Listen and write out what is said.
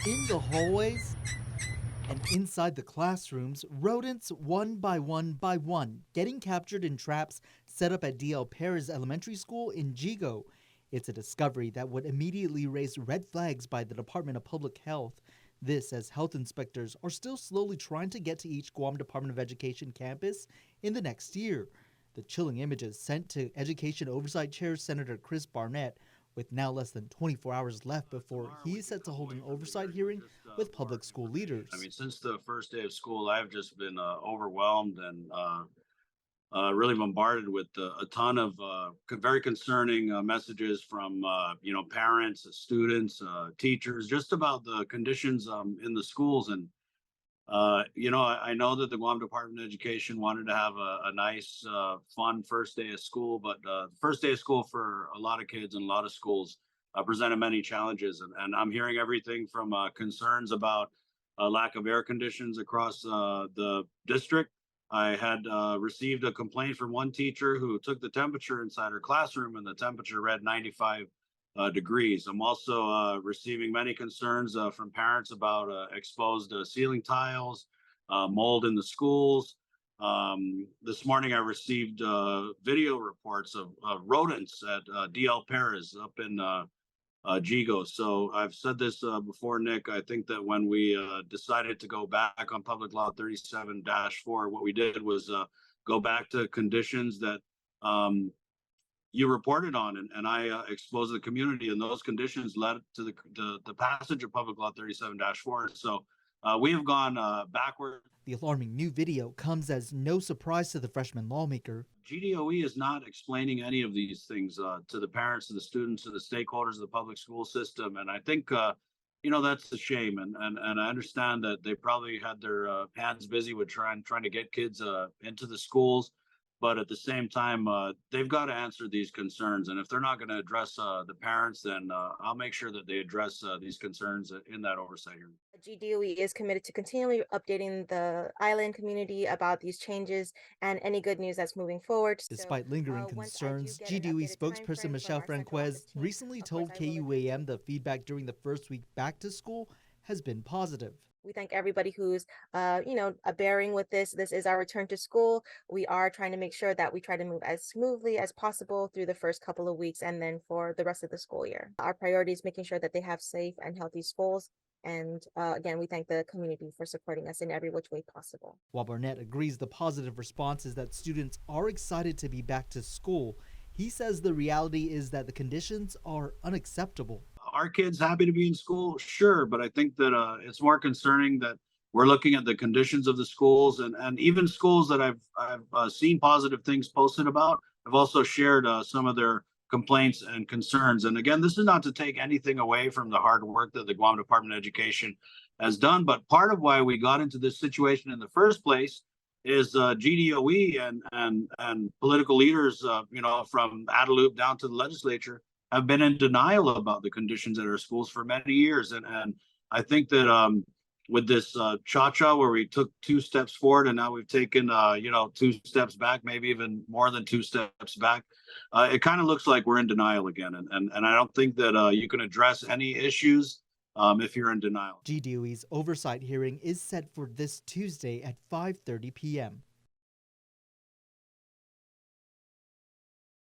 In the hallways and inside the classrooms, rodents one by one getting captured in traps set up at D.L. Perez Elementary School in Yigo. It's a discovery that would immediately raise red flags by the Department of Public Health. This as health inspectors are still slowly trying to get to each Guam Department of Education campus in the next year. The chilling images sent to Education Oversight Chair Senator Chris Barnett, with now less than 24 hours left before he is set to hold an oversight hearing with public school leaders. I mean, since the first day of school, I've just been overwhelmed and really bombarded with a ton of very concerning messages from parents, students, teachers, just about the conditions in the schools. And I know that the Guam Department of Education wanted to have a nice, fun first day of school, but first day of school for a lot of kids and a lot of schools presented many challenges. And I'm hearing everything from concerns about lack of air conditions across the district. I had received a complaint from one teacher who took the temperature inside her classroom, and the temperature read 95 degrees. I'm also receiving many concerns from parents about exposed ceiling tiles, mold in the schools. This morning, I received video reports of rodents at DL Perez up in Yigo. So I've said this before, Nick. I think that when we decided to go back on Public Law 37-4, what we did was go back to conditions that you reported on, and I exposed the community, and those conditions led to the passage of Public Law 37-4. So we have gone backward. The alarming new video comes as no surprise to the freshman lawmaker. GDOE is not explaining any of these things to the parents, to the students, to the stakeholders of the public school system, and I think that's a shame. And I understand that they probably had their hands busy with trying to get kids into the schools. But at the same time, they've got to answer these concerns. And if they're not going to address the parents, then I'll make sure that they address these concerns in that oversight hearing. GDOE is committed to continually updating the island community about these changes and any good news that's moving forward. Despite lingering concerns, GDOE spokesperson Michelle Franquez recently told KUAM the feedback during the first week back to school has been positive. We thank everybody who's, bearing with this. This is our return to school. We are trying to make sure that we try to move as smoothly as possible through the first couple of weeks and then for the rest of the school year. Our priority is making sure that they have safe and healthy schools. And again, we thank the community for supporting us in every which way possible. While Burnett agrees the positive response is that students are excited to be back to school, he says the reality is that the conditions are unacceptable. Are kids happy to be in school? Sure, but I think that it's more concerning that we're looking at the conditions of the schools, and even schools that I've seen positive things posted about have also shared some of their complaints and concerns. And again, this is not to take anything away from the hard work that the Guam Department of Education has done, but part of why we got into this situation in the first place is GDOE and political leaders, from Adelup down to the legislature, have been in denial about the conditions at our schools for many years. And I think that with this cha-cha where we took 2 steps forward and now we've taken, 2 steps back, maybe even more than 2 steps back, it kind of looks like we're in denial again. And I don't think that you can address any issues if you're in denial. GDOE's oversight hearing is set for this Tuesday at 5:30 p.m.